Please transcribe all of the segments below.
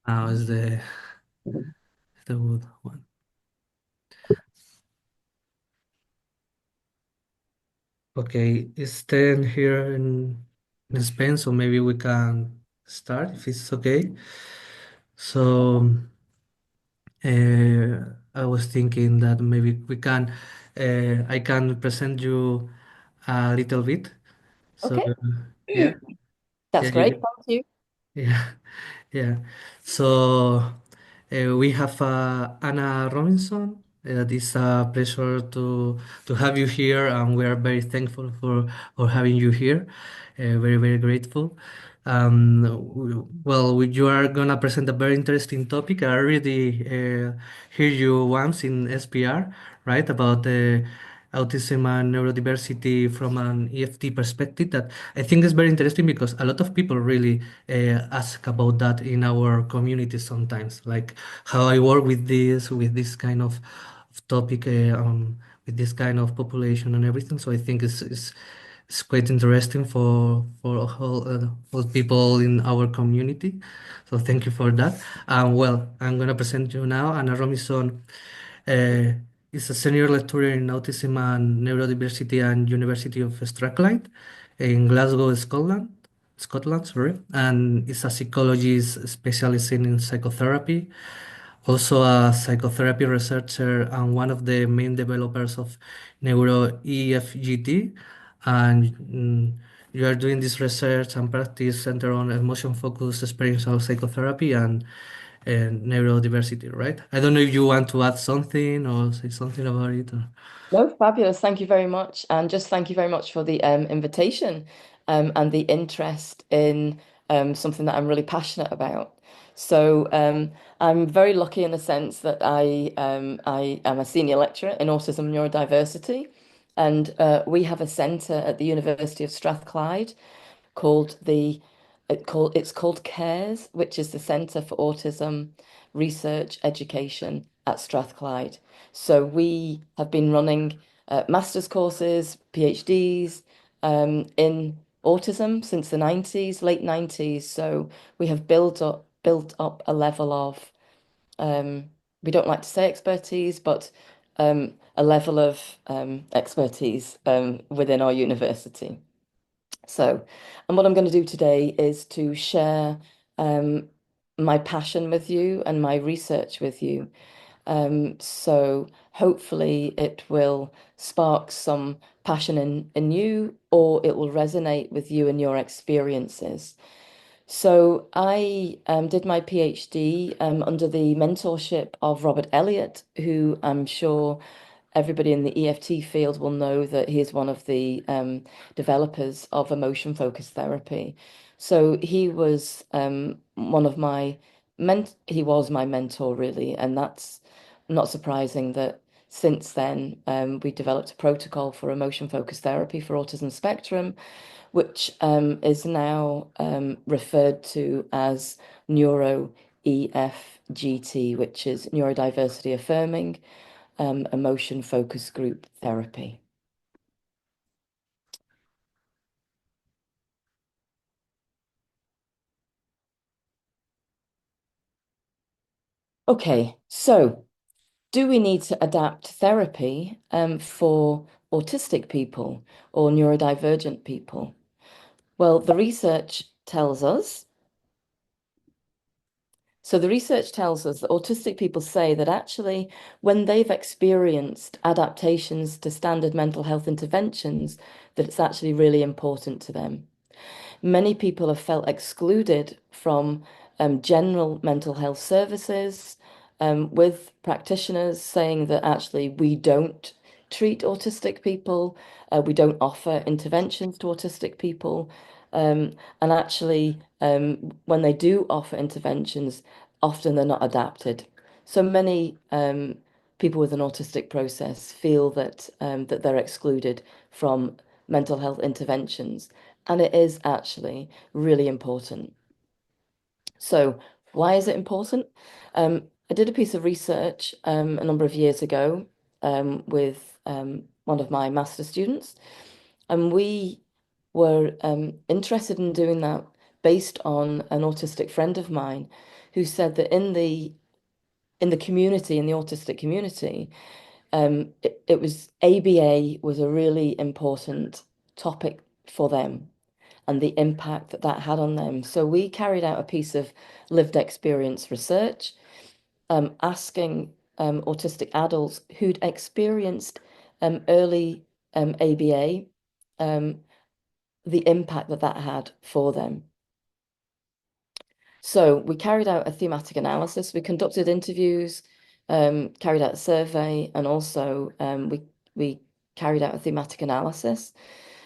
Now is the good one. Okay, it's 10 here in Spain, so maybe we can start if it's okay. So I was thinking that maybe I can present you a little bit. So Okay. yeah, yeah, That's you great. can, Thank you. yeah. Yeah. So we have Anna Robinson. It is a pleasure to have you here, and we are very thankful for having you here. Very, very grateful. You are gonna present a very interesting topic. I already heard you once in SPR, right, about autism and neurodiversity from an EFT perspective. That I think is very interesting because a lot of people really ask about that in our community sometimes, like how I work with this kind of topic, with this kind of population and everything. So I think it's quite interesting for all people in our community. So thank you for that. I'm gonna present you now Anna Robinson. Uh, is a senior lecturer in autism and neurodiversity and University of Strathclyde in Glasgow, Scotland, sorry, and is a psychologist specializing in psychotherapy, also a psychotherapy researcher and one of the main developers of Neuro EFGT. And you are doing this research and practice centered on emotion-focused experiential psychotherapy and neurodiversity, right? I don't know if you want to add something or say something about it. Or... No, fabulous. Thank you very much. And just thank you very much for the invitation and the interest in something that I'm really passionate about. So I'm very lucky in the sense that I am a senior lecturer in autism neurodiversity. And we have a centre at the University of Strathclyde called it's called CARES, which is the Centre for Autism Research Education at Strathclyde. So we have been running master's courses, PhDs in autism since the 90s, late 90s. So we have built up a level of we don't like to say expertise, but a level of expertise within our university. So, and what I'm going to do today is to share um, my passion with you and my research with you. So hopefully it will spark some passion in you, or it will resonate with you and your experiences. So I did my PhD under the mentorship of Robert Elliott, who I'm sure everybody in the EFT field will know that he is one of the developers of emotion-focused therapy. So he was one of my he was my mentor really, and that's not surprising that since then we developed a protocol for emotion-focused therapy for autism spectrum, which is now referred to as neuro EFGT, which is neurodiversity affirming emotion focus group therapy. Okay, so do we need to adapt therapy for autistic people or neurodivergent people? Well, the research tells us. So the research tells us that autistic people say that actually, when they've experienced adaptations to standard mental health interventions, that it's actually really important to them. Many people have felt excluded from general mental health services, with practitioners saying that actually we don't treat autistic people, we don't offer interventions to autistic people, and actually, when they do offer interventions, often they're not adapted. So many people with an autistic process feel that they're excluded from mental health interventions. And it is actually really important. So, why is it important? I did a piece of research a number of years ago with one of my master students, and we were interested in doing that based on an autistic friend of mine who said that in the community, in the autistic community, it was ABA was a really important topic for them and the impact that that had on them. So we carried out a piece of lived experience research, asking autistic adults who'd experienced early ABA, um, the impact that that had for them. So we carried out a thematic analysis. We conducted interviews, carried out a survey, and also we carried out a thematic analysis.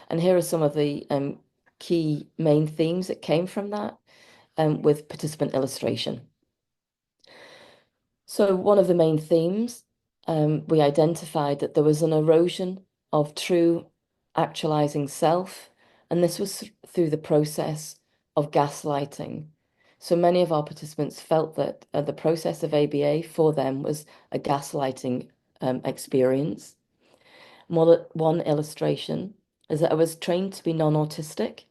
And here are some of the key main themes that came from that with participant illustration. So one of the main themes, we identified that there was an erosion of true actualizing self, and this was through the process of gaslighting. So many of our participants felt that the process of ABA for them was a gaslighting experience. One illustration is that I was trained to be non-autistic.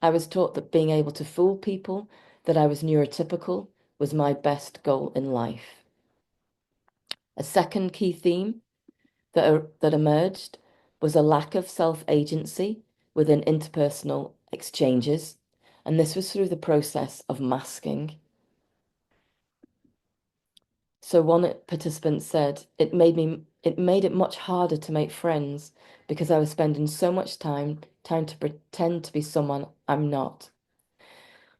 I was taught that being able to fool people, that I was neurotypical, was my best goal in life. A second key theme that emerged was a lack of self-agency within interpersonal exchanges, and this was through the process of masking. So one participant said, it made it much harder to make friends because I was spending so much time to pretend to be someone I'm not,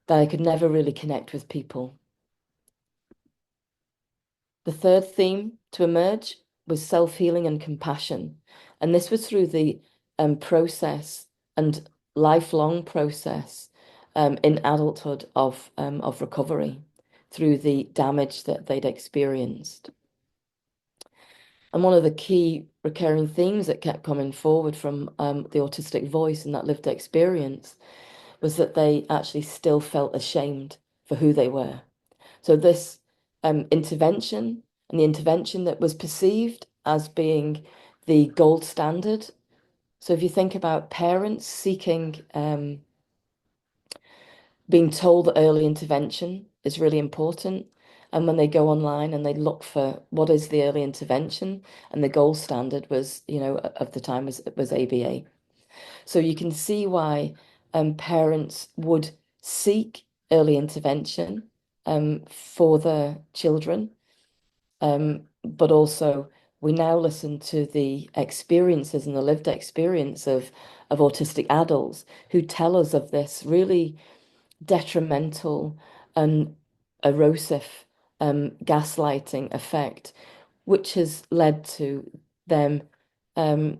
that I could never really connect with people. The third theme to emerge was self-healing and compassion. And this was through the process and lifelong process in adulthood of recovery through the damage that they'd experienced. And one of the key recurring themes that kept coming forward from the autistic voice and that lived experience was that they actually still felt ashamed for who they were. So this intervention and the intervention that was perceived as being the gold standard. So if you think about parents seeking, being told that early intervention is really important. And when they go online and they look for what is the early intervention, and the gold standard was, of the time was ABA. So you can see why parents would seek early intervention for their children. But also, we now listen to the experiences and the lived experience of autistic adults who tell us of this really detrimental and erosive gaslighting effect, which has led to them um,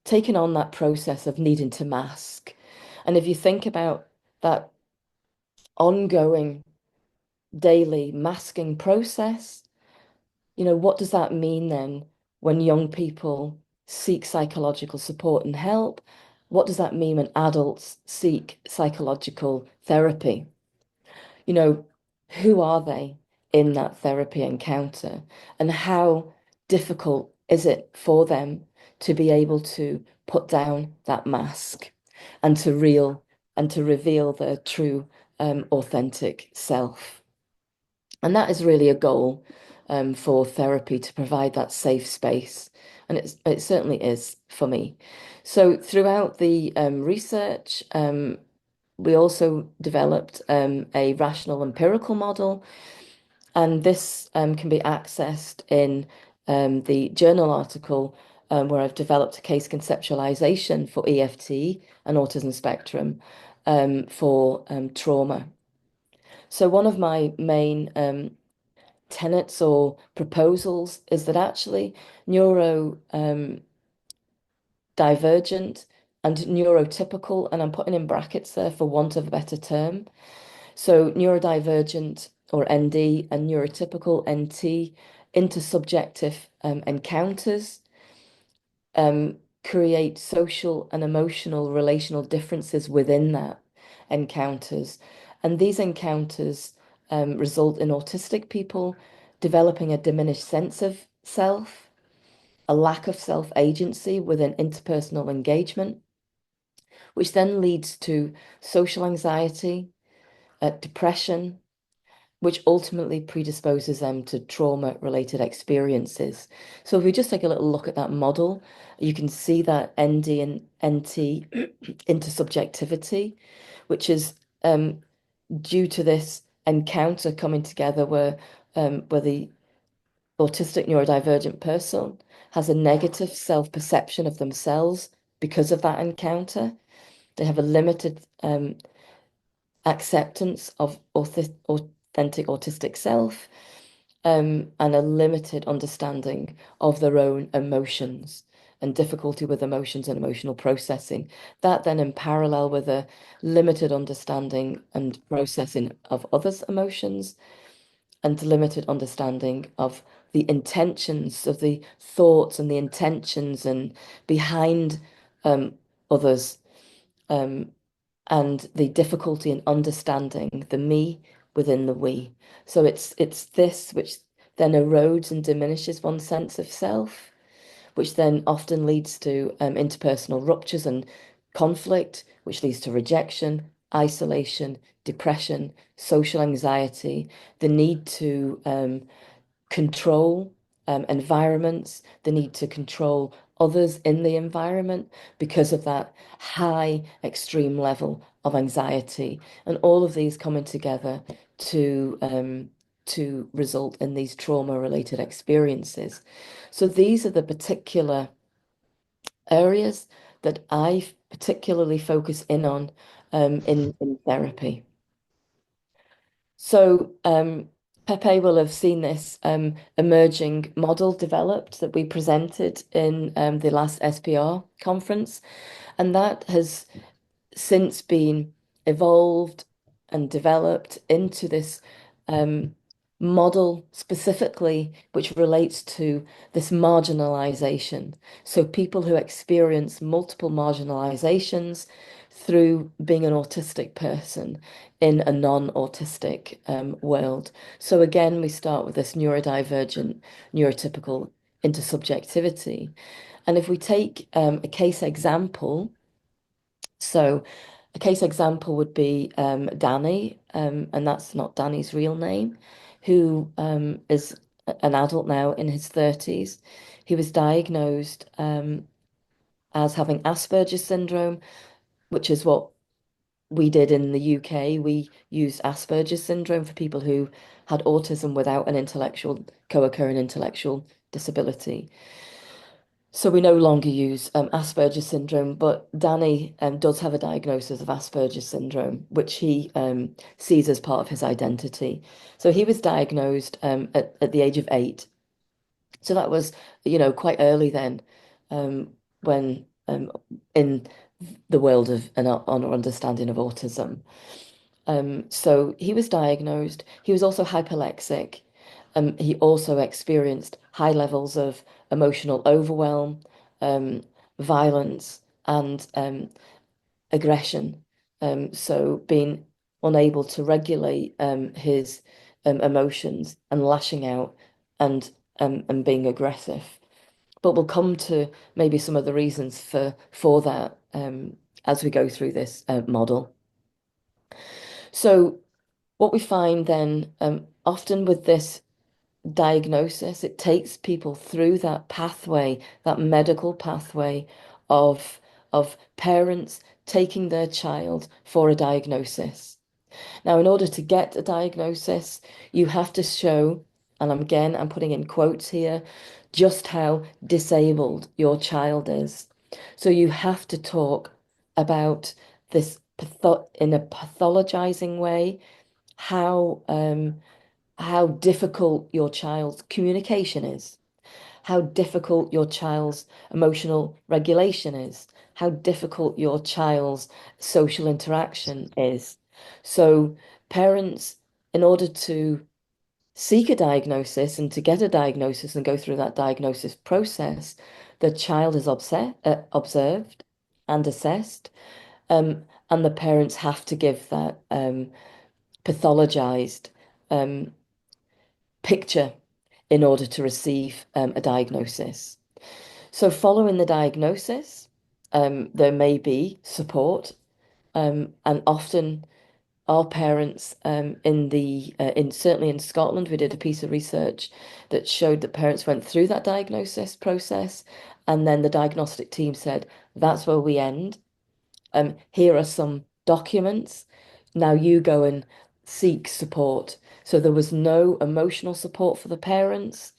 taking on that process of needing to mask. And if you think about that ongoing daily masking process, what does that mean then when young people seek psychological support and help? What does that mean when adults seek psychological therapy? You know, who are they in that therapy encounter? And how difficult is it for them to be able to put down that mask and to reveal their true authentic self? And that is really a goal for therapy, to provide that safe space. And it certainly is for me. So throughout the research, we also developed a rational empirical model, and this can be accessed in the journal article where I've developed a case conceptualization for EFT and autism spectrum for trauma. So one of my main tenets or proposals is that actually neuro divergent and neurotypical, and I'm putting in brackets there for want of a better term. So neurodivergent or ND and neurotypical NT, intersubjective encounters create social and emotional relational differences within that encounters. And these encounters result in autistic people developing a diminished sense of self, a lack of self-agency within interpersonal engagement, which then leads to social anxiety, depression, which ultimately predisposes them to trauma-related experiences. So if we just take a little look at that model, you can see that ND and NT intersubjectivity, which is due to this encounter coming together where the autistic neurodivergent person has a negative self-perception of themselves because of that encounter. They have a limited acceptance of authentic autistic self, and a limited understanding of their own emotions and difficulty with emotions and emotional processing. That then in parallel with a limited understanding and processing of others' emotions and limited understanding of the intentions of the thoughts and the intentions and behind um, others, um, and the difficulty in understanding the me within the we. So it's this which then erodes and diminishes one's sense of self, which then often leads to interpersonal ruptures and conflict, which leads to rejection, isolation, depression, social anxiety, the need to control environments, the need to control others in the environment because of that high extreme level of anxiety, and all of these coming together to result in these trauma-related experiences. So these are the particular areas that I particularly focus in on in therapy. So Pepe will have seen this emerging model developed that we presented in the last SPR conference, and that has since been evolved and developed into this um, model specifically, which relates to this marginalization. So people who experience multiple marginalizations through being an autistic person in a non-autistic world. So again, we start with this neurodivergent, neurotypical intersubjectivity. And if we take a case example, so a case example would be Danny, and that's not Danny's real name, who is an adult now in his 30s. He was diagnosed as having Asperger's syndrome, which is what we did in the UK. We used Asperger's syndrome for people who had autism without an intellectual, co-occurring intellectual disability. So we no longer use Asperger's syndrome, but Danny does have a diagnosis of Asperger's syndrome, which he sees as part of his identity. So he was diagnosed at the age of 8. So that was, quite early then, when in the world of an understanding of autism. So he was diagnosed. He was also hyperlexic. He also experienced high levels of emotional overwhelm, um, violence, and aggression. So being unable to regulate his emotions and lashing out and being aggressive. But we'll come to maybe some of the reasons for that as we go through this model. So what we find then, often with this diagnosis, it takes people through that pathway, that medical pathway of parents taking their child for a diagnosis. Now, in order to get a diagnosis, you have to show, and I'm putting in quotes here, just how disabled your child is. So you have to talk about this in a pathologizing way, how how difficult your child's communication is, how difficult your child's emotional regulation is, how difficult your child's social interaction is. So, parents, in order to seek a diagnosis and to get a diagnosis and go through that diagnosis process, the child is observed and assessed, and the parents have to give that pathologized um, picture in order to receive a diagnosis. So, following the diagnosis, there may be support, and often our parents in the in certainly in Scotland, we did a piece of research that showed that parents went through that diagnosis process, and then the diagnostic team said, "That's where we end. Here are some documents. Now you go and seek support." So there was no emotional support for the parents.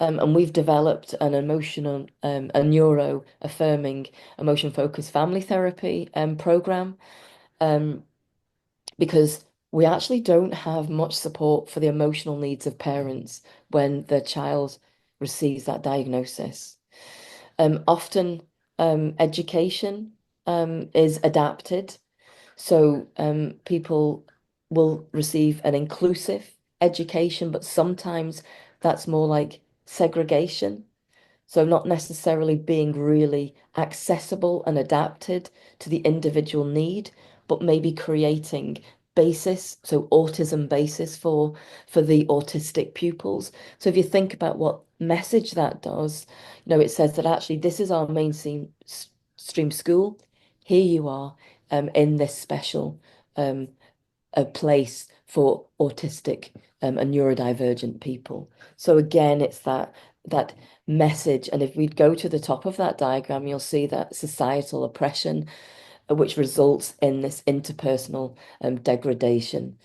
And we've developed an emotional, a neuro affirming, emotion focused family therapy program. Um, because we actually don't have much support for the emotional needs of parents when their child receives that diagnosis. Often, education is adapted, so people will receive an inclusive education, but sometimes that's more like segregation. So not necessarily being really accessible and adapted to the individual need, but maybe creating basis, so autism basis for the autistic pupils. So if you think about what message that does, it says that actually this is our mainstream stream school. Here you are in this special um, a place for autistic and neurodivergent people. So again, it's that message. And if we go to the top of that diagram, you'll see that societal oppression, which results in this interpersonal degradation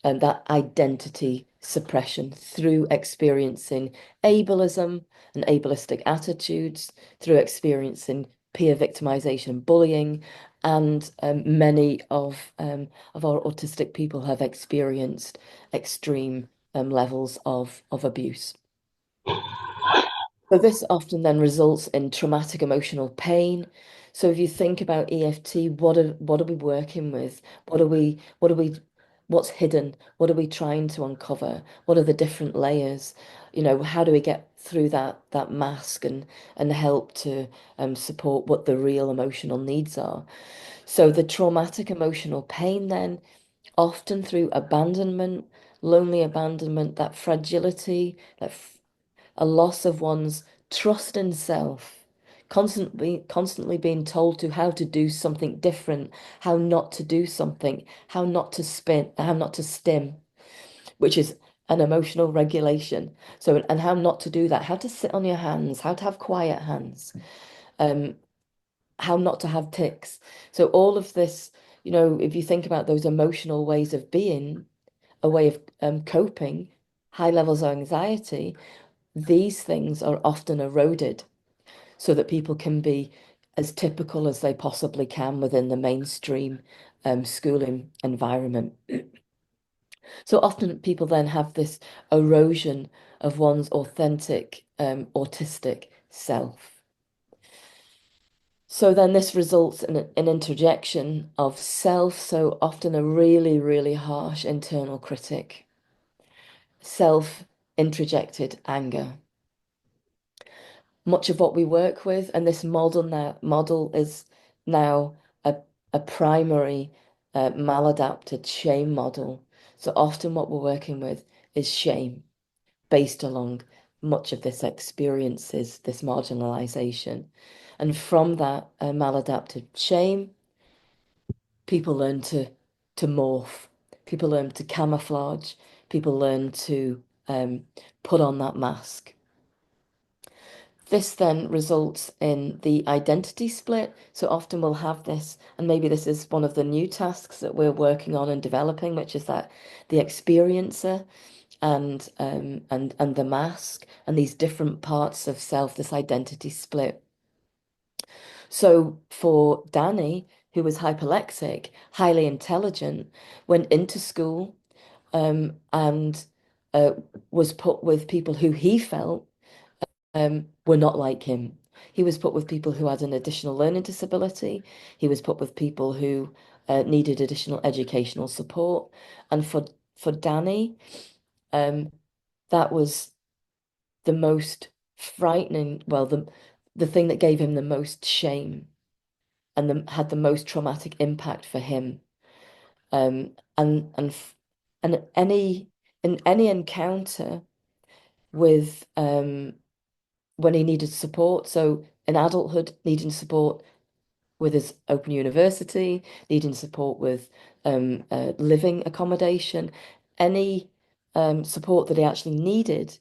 and that identity suppression through experiencing ableism and ableistic attitudes, through experiencing peer victimization and bullying, and many of our autistic people have experienced extreme levels of abuse. So this often then results in traumatic emotional pain. So if you think about EFT, what are we working with? What's hidden? What are we trying to uncover? What are the different layers? How do we get through that mask and help to support what the real emotional needs are? So the traumatic emotional pain then, often through abandonment, lonely abandonment, that fragility, a loss of one's trust in self, constantly being told to how to do something different, how not to do something, how not to spin, how not to stim, which is an emotional regulation. So, and how not to do that, how to sit on your hands, how to have quiet hands, um, how not to have tics. So all of this, if you think about those emotional ways of being, a way of coping, high levels of anxiety, these things are often eroded so that people can be as typical as they possibly can within the mainstream schooling environment. So often people then have this erosion of one's authentic autistic self. So then this results in an interjection of self, so often a really, really harsh internal critic, self introjected anger. Much of what we work with, and this model is now a primary maladapted shame model. So often what we're working with is shame based along much of this experiences, this marginalization. And from that maladapted shame, people learn to morph, people learn to camouflage, people learn to put on that mask. This then results in the identity split. So often we'll have this, and maybe this is one of the new tasks that we're working on and developing, which is that the experiencer and the mask and these different parts of self, this identity split. So for Danny, who was hyperlexic, highly intelligent, went into school and was put with people who he felt were not like him. He was put with people who had an additional learning disability. He was put with people who needed additional educational support. And for Danny, um, that was the most frightening, well, the thing that gave him the most shame and had the most traumatic impact for him. And in any encounter with when he needed support. So in adulthood, needing support with his open university, needing support with living accommodation, any support that he actually needed,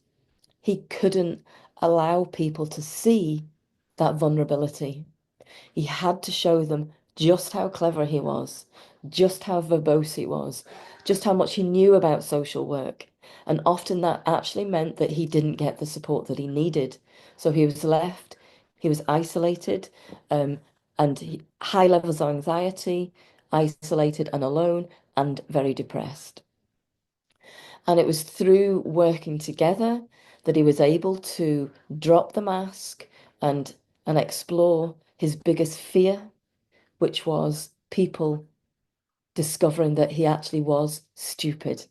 he couldn't allow people to see that vulnerability. He had to show them just how clever he was, just how verbose he was, just how much he knew about social work. And often that actually meant that he didn't get the support that he needed. So he was left, he was isolated, um, high levels of anxiety, isolated and alone, and very depressed. And it was through working together that he was able to drop the mask and explore his biggest fear, which was people discovering that he actually was stupid,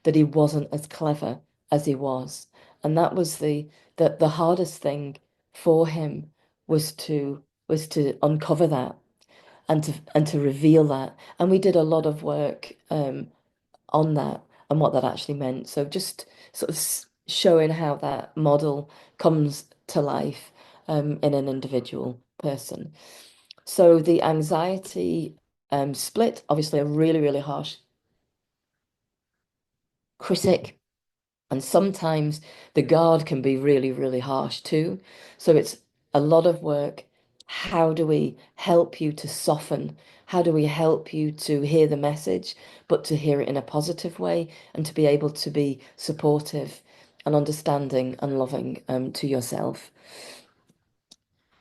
that he wasn't as clever as he was. And that was the hardest thing for him was to uncover that and to reveal that. And we did a lot of work on that and what that actually meant. So just sort of showing how that model comes to life in an individual person. So the anxiety split, obviously a really, really harsh critic. And sometimes the guard can be really, really harsh too. So it's a lot of work. How do we help you to soften? How do we help you to hear the message, but to hear it in a positive way and to be able to be supportive and understanding and loving to yourself?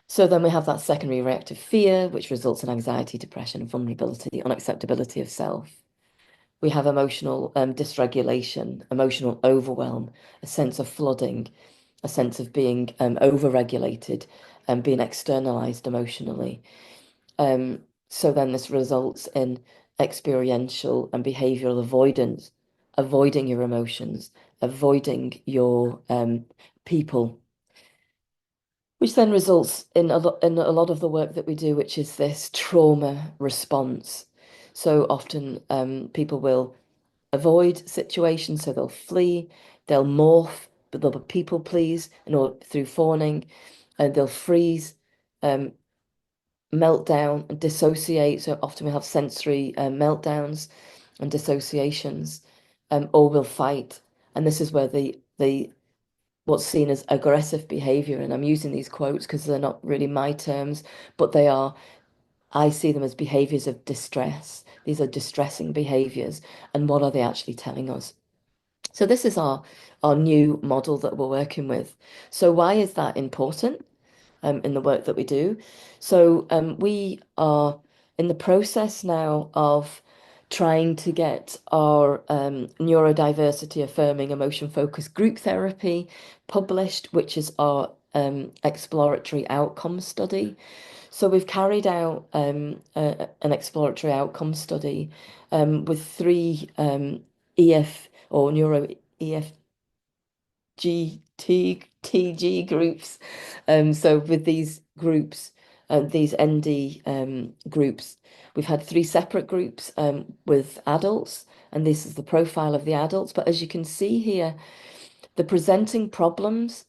So then we have that secondary reactive fear, which results in anxiety, depression, vulnerability, unacceptability of self. We have emotional dysregulation, emotional overwhelm, a sense of flooding, a sense of being overregulated and being externalized emotionally. So then this results in experiential and behavioral avoidance, avoiding your emotions, avoiding your people, which then results in a lot of the work that we do, which is this trauma response. So often people will avoid situations, so they'll flee, they'll morph, but they'll people please, through fawning, and they'll freeze, um, meltdown, and dissociate. So often we have sensory meltdowns and dissociations, or we'll fight. And this is where the what's seen as aggressive behavior, and I'm using these quotes because they're not really my terms, but they are, I see them as behaviors of distress. These are distressing behaviors. And what are they actually telling us? So this is our new model that we're working with. So why is that important in the work that we do? So we are in the process now of trying to get our neurodiversity affirming emotion focused group therapy published, which is our exploratory outcome study. So we've carried out an exploratory outcome study with three EF or neuro EFGTG groups. So with these groups, these ND groups, we've had three separate groups with adults, and this is the profile of the adults. But as you can see here, the presenting problems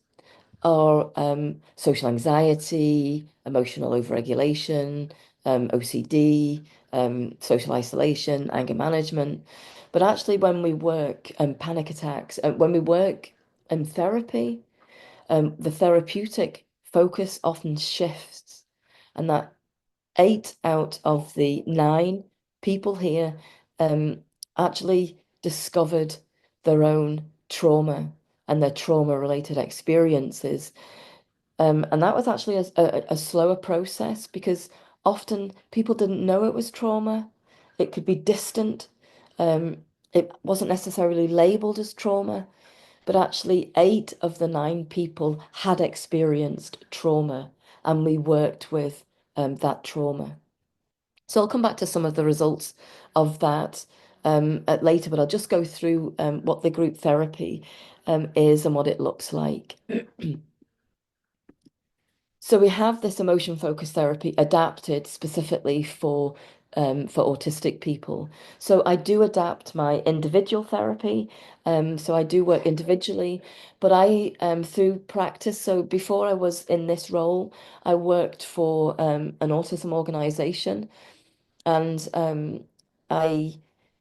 are social anxiety, emotional overregulation, OCD, social isolation, anger management. But actually, when we work panic attacks, when we work in therapy, the therapeutic focus often shifts, and that 8 out of the 9 people here um, actually discovered their own trauma and their trauma-related experiences. And that was actually a slower process because often people didn't know it was trauma. It could be distant. It wasn't necessarily labeled as trauma, but actually 8 of the 9 people had experienced trauma, and we worked with that trauma. So I'll come back to some of the results of that later, but I'll just go through what the group therapy is and what it looks like. So we have this emotion focused therapy adapted specifically for autistic people. So I do adapt my individual therapy. So I do work individually, but I through practice. So before I was in this role, I worked for an autism organization, and I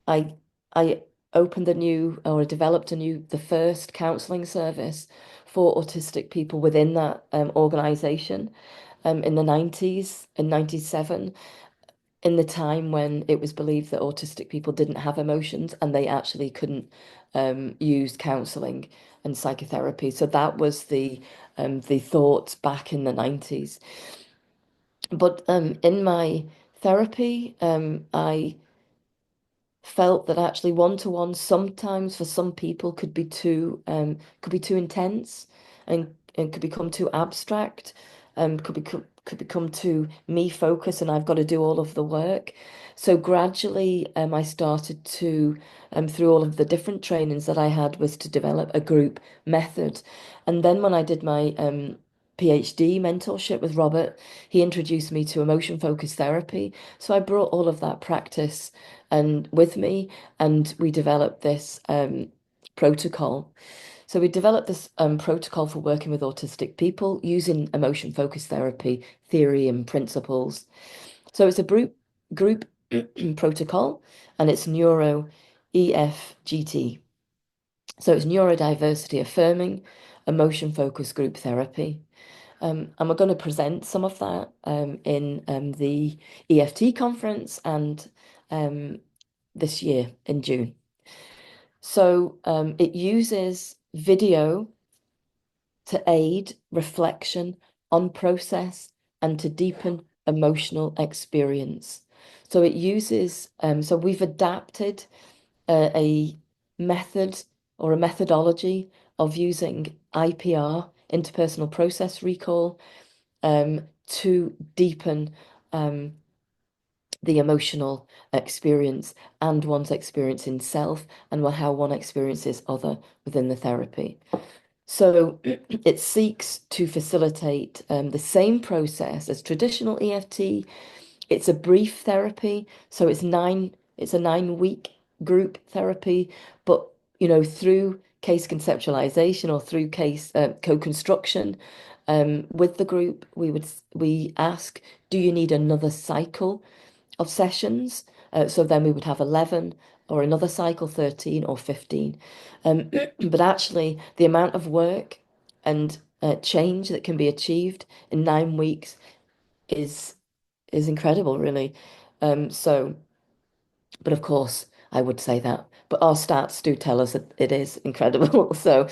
I I opened a new or developed the first counselling service for autistic people within that organization in the 90s, in 97, in the time when it was believed that autistic people didn't have emotions and they actually couldn't use counselling and psychotherapy. So that was the thoughts back in the 90s. But in my therapy, I felt that actually one-to-one sometimes for some people could be too intense and could become too abstract, could become too me focused, and I've got to do all of the work. So gradually I started to through all of the different trainings that I had was to develop a group method. And then when I did my PhD mentorship with Robert, he introduced me to emotion focused therapy. So I brought all of that practice and with me, and we developed this protocol. So we developed this protocol for working with autistic people using emotion focused therapy theory and principles. So it's a group protocol, and it's neuro EFGT. So it's neurodiversity affirming emotion focused group therapy. And we're going to present some of that in the EFT conference and um, this year in June. So it uses video to aid reflection on process and to deepen emotional experience. So it uses, so we've adapted a method or a methodology of using IPR, interpersonal process recall, to deepen the emotional experience and one's experience in self and how one experiences other within the therapy. So it seeks to facilitate the same process as traditional EFT. It's a brief therapy, so it's a 9 week group therapy, but through case conceptualization or through case co-construction with the group, we ask, do you need another cycle of sessions? So then we would have 11 or another cycle, 13 or 15. But actually, the amount of work and change that can be achieved in 9 weeks is is incredible, really. So, but of course, I would say that. But our stats do tell us that it is incredible. So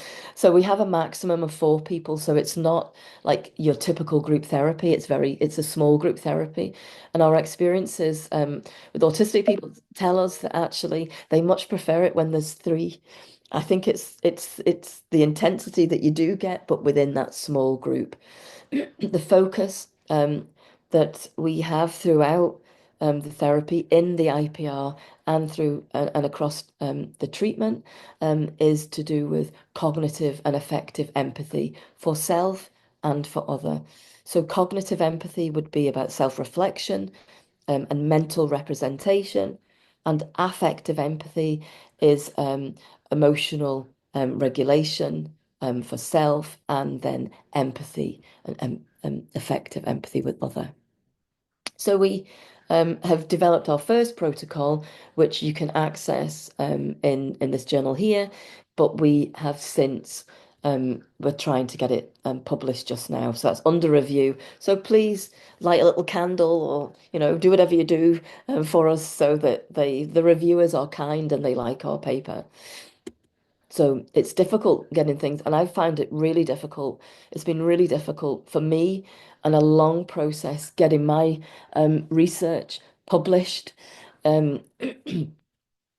we have a maximum of 4 people. So it's not like your typical group therapy. It's a small group therapy. And our experiences with autistic people tell us that actually they much prefer it when there's 3. I think it's the intensity that you do get, but within that small group. The focus that we have throughout the therapy in the IPR and through and across the treatment is to do with cognitive and affective empathy for self and for other. So cognitive empathy would be about self-reflection and mental representation, and affective empathy is emotional regulation for self, and then empathy and effective empathy with other. So we have developed our first protocol, which you can access in this journal here, but we have since we're trying to get it published just now, so that's under review. So please light a little candle, or do whatever you do for us, so that the reviewers are kind and they like our paper. So it's difficult getting things, and I found it really difficult. It's been really difficult for me and a long process getting my research published. Um,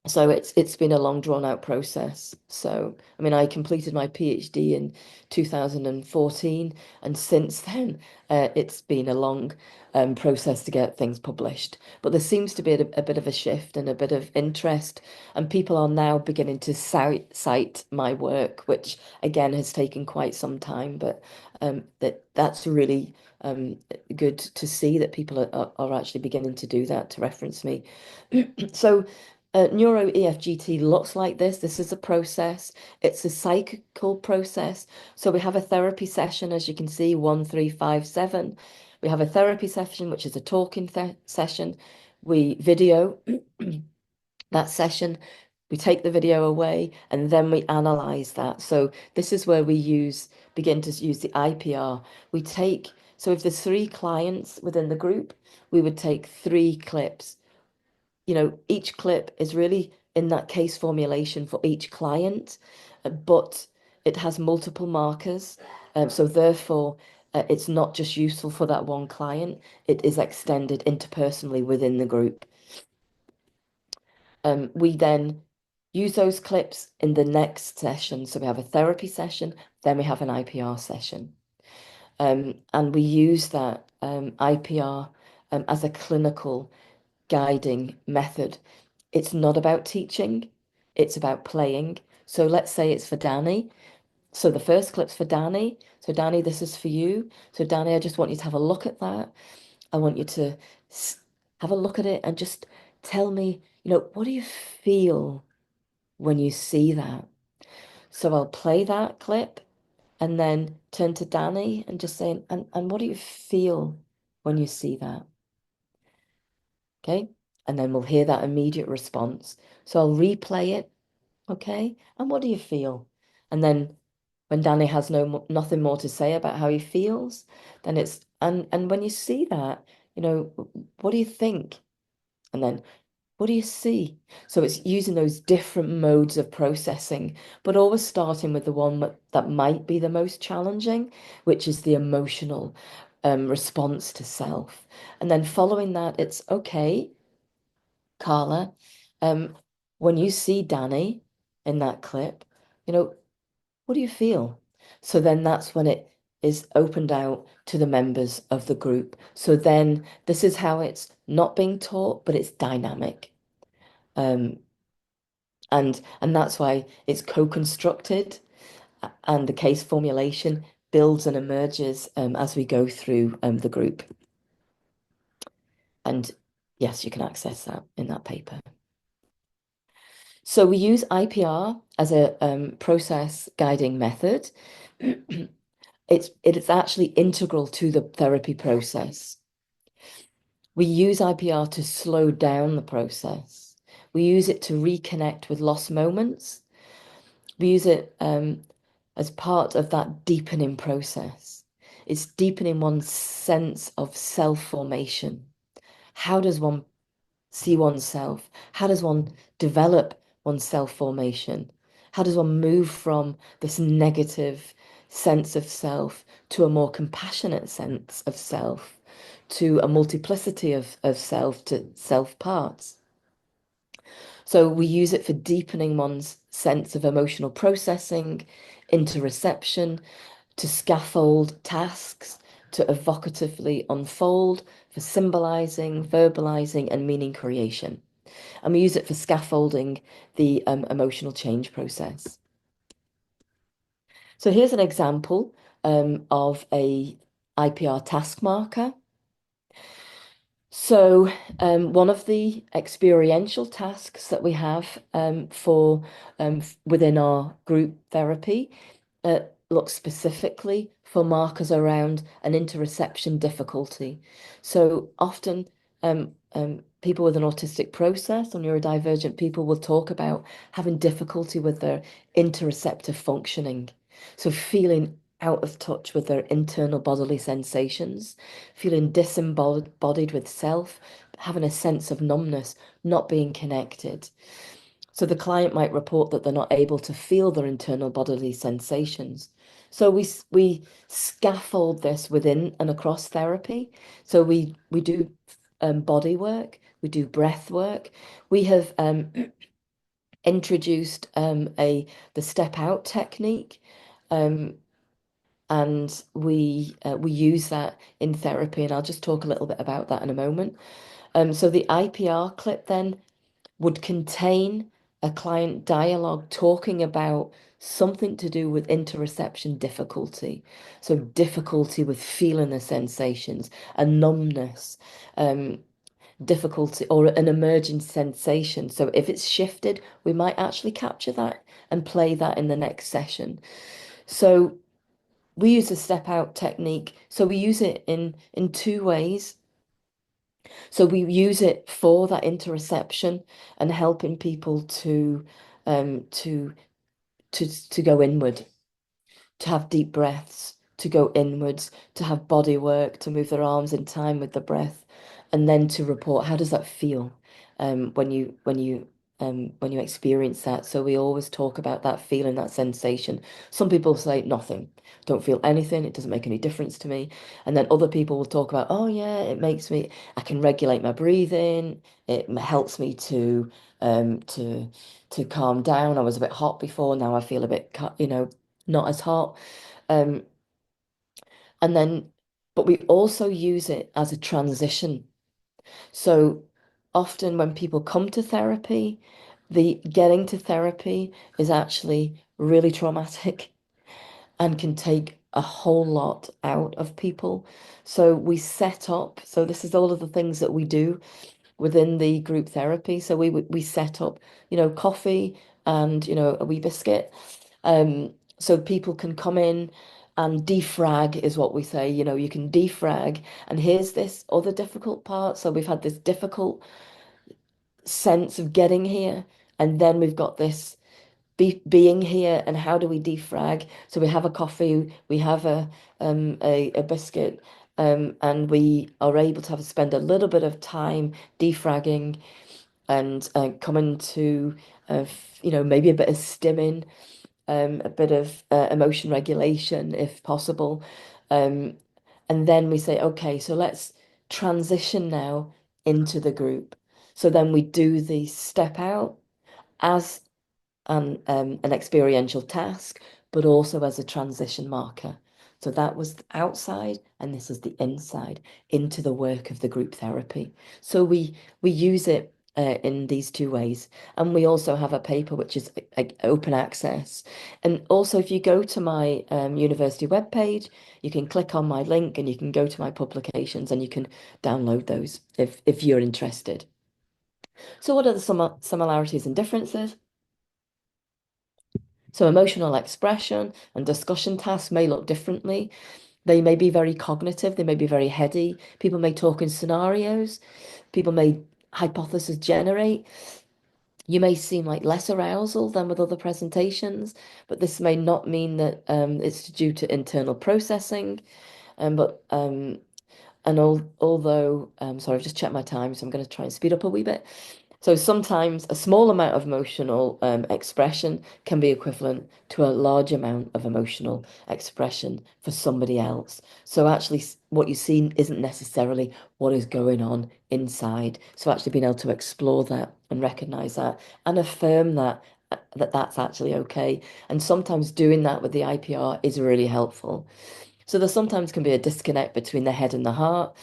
so it's been a long drawn out process. So I mean, I completed my PhD in 2014, and since then it's been a long process to get things published. But there seems to be a bit of a shift and a bit of interest, and people are now beginning to cite my work, which again has taken quite some time. But that's really good to see that people are actually beginning to do that, to reference me. So neuro EFGT looks like this. This is a process. It's a cyclical process. So we have a therapy session, as you can see, 1, 3, 5, 7. We have a therapy session, which is a talking session. We video. That session, we take the video away and then we analyze that. So this is where we begin to use the IPR. So if there's 3 clients within the group, we would take 3 clips. Each clip is really in that case formulation for each client, but it has multiple markers. So therefore, it's not just useful for that one client, it is extended interpersonally within the group. We then use those clips in the next session. So we have a therapy session, then we have an IPR session. And we use that IPR as a clinical guiding method. It's not about teaching, it's about playing. So let's say it's for Danny. So the first clip's for Danny. So Danny, this is for you. So Danny, I just want you to have a look at that. I want you to have a look at it and just tell me, what do you feel when you see that? So I'll play that clip and then turn to Danny and just say, and what do you feel when you see that? Okay. And then we'll hear that immediate response. So I'll replay it. Okay. And what do you feel? And then when Danny has nothing more to say about how he feels, then and when you see that, what do you think? And then what do you see? So it's using those different modes of processing, but always starting with the one that might be the most challenging, which is the emotional response to self. And then following that, it's okay, Carla, um, when you see Danny in that clip, what do you feel? So then that's when it is opened out to the members of the group. So then this is how it's not being taught, but it's dynamic. Um, and that's why it's co-constructed and the case formulation builds and emerges as we go through the group. And yes, you can access that in that paper. So we use IPR as a process guiding method. It is actually integral to the therapy process. We use IPR to slow down the process. We use it to reconnect with lost moments. We use it as part of that deepening process. It's deepening one's sense of self-formation. How does one see oneself? How does one develop one's self-formation? How does one move from this negative sense of self to a more compassionate sense of self, to a multiplicity of self, to self parts? So we use it for deepening one's sense of emotional processing, interoception, to scaffold tasks, to evocatively unfold, for symbolizing, verbalizing, and meaning creation. And we use it for scaffolding the emotional change process. So here's an example of a IPR task marker. So one of the experiential tasks that we have within our group therapy looks specifically for markers around an interoception difficulty. So often people with an autistic process or neurodivergent people will talk about having difficulty with their interoceptive functioning. So feeling out of touch with their internal bodily sensations, feeling disembodied with self, having a sense of numbness, not being connected. So the client might report that they're not able to feel their internal bodily sensations. So we scaffold this within and across therapy. So we do body work, we do breath work. We have introduced the step out technique. And we use that in therapy, and I'll just talk a little bit about that in a moment. So the IPR clip then would contain a client dialogue talking about something to do with interoception difficulty. So difficulty with feeling the sensations, a numbness, difficulty or an emerging sensation. So if it's shifted, we might actually capture that and play that in the next session. So we use the step out technique. So we use it in 2 ways. So we use it for that interoception and helping people um, to to go inward, to have deep breaths, to go inwards, to have body work, to move their arms in time with the breath, and then to report how does that feel when you experience that. So we always talk about that feeling, that sensation. Some people say nothing, don't feel anything, it doesn't make any difference to me. And then other people will talk about, oh yeah, it makes me, I can regulate my breathing, it helps me to calm down. I was a bit hot before, now I feel a bit, not as hot. Um, and then, but we also use it as a transition. So often when people come to therapy, the getting to therapy is actually really traumatic and can take a whole lot out of people. So we set up, so this is all of the things that we do within the group therapy. So we set up, coffee and, a wee biscuit. So people can come in and defrag is what we say. You can defrag. And here's this other difficult part. So we've had this difficult sense of getting here, and then we've got this being here, and how do we defrag? So we have a coffee, we have a biscuit, and we are able to spend a little bit of time defragging and coming to maybe a bit of stimming, a bit of emotion regulation if possible. Um, and then we say, okay, so let's transition now into the group. So then we do the step out as an experiential task, but also as a transition marker. So that was the outside, and this is the inside into the work of the group therapy. So we use it in these two ways, and we also have a paper which is open access. And also, if you go to my university webpage, you can click on my link, and you can go to my publications, and you can download those if you're interested. So, what are the similarities and differences? So emotional expression and discussion tasks may look differently. They may be very cognitive, they may be very heady. People may talk in scenarios, people may hypothesis generate. You may seem like less arousal than with other presentations, but this may not mean that it's due to internal processing. But and although sorry, I've just checked my time, so I'm going to try and speed up a wee bit. So sometimes a small amount of emotional expression can be equivalent to a large amount of emotional expression for somebody else. So actually, what you see isn't necessarily what is going on inside. So actually being able to explore that and recognize that and affirm that that's actually okay. And sometimes doing that with the IPR is really helpful. So there sometimes can be a disconnect between the head and the heart.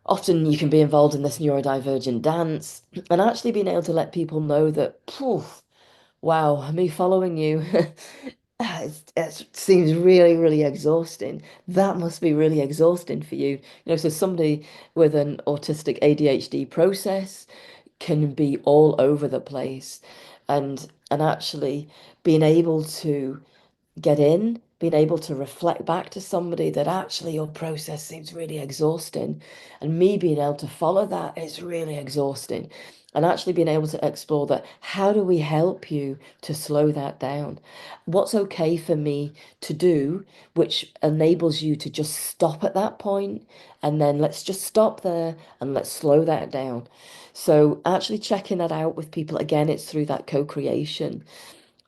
Often you can be involved in this neurodivergent dance and actually being able to let people know that, poof, wow, me following you, it seems really, really exhausting. That must be really exhausting for you. So somebody with an autistic ADHD process can be all over the place and actually being able to get in, being able to reflect back to somebody that actually your process seems really exhausting, and me being able to follow that is really exhausting. And actually being able to explore that, how do we help you to slow that down? What's okay for me to do, which enables you to just stop at that point, and then let's just stop there and let's slow that down. So actually checking that out with people, again, it's through that co-creation.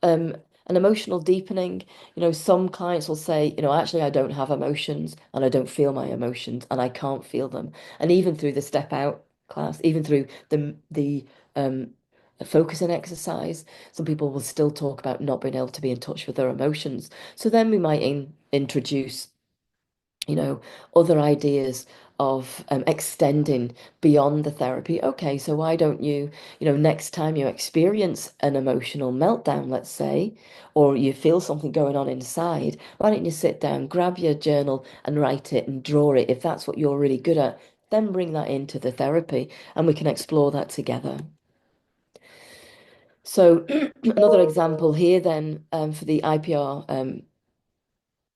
Um, an emotional deepening, some clients will say, actually, I don't have emotions and I don't feel my emotions and I can't feel them. And even through the step out class, even through the focusing exercise, some people will still talk about not being able to be in touch with their emotions. So then we might introduce other ideas of extending beyond the therapy. Okay, so why don't you, next time you experience an emotional meltdown, let's say, or you feel something going on inside, why don't you sit down, grab your journal and write it and draw it if that's what you're really good at. Then bring that into the therapy and we can explore that together. So another example here then for the IPR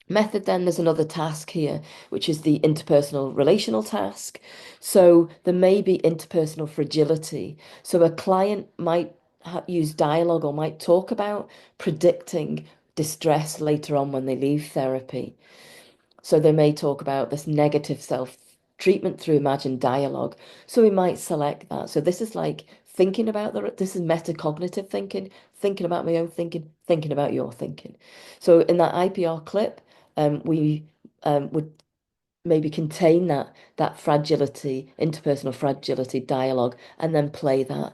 Method, then there's another task here, which is the interpersonal relational task. So there may be interpersonal fragility. So a client might use dialogue or might talk about predicting distress later on when they leave therapy. So they may talk about this negative self-treatment through imagined dialogue. So we might select that. So this is like thinking about this is metacognitive thinking, thinking about my own thinking, thinking about your thinking. So in that IPR clip, we would maybe contain that fragility, interpersonal fragility dialogue, and then play that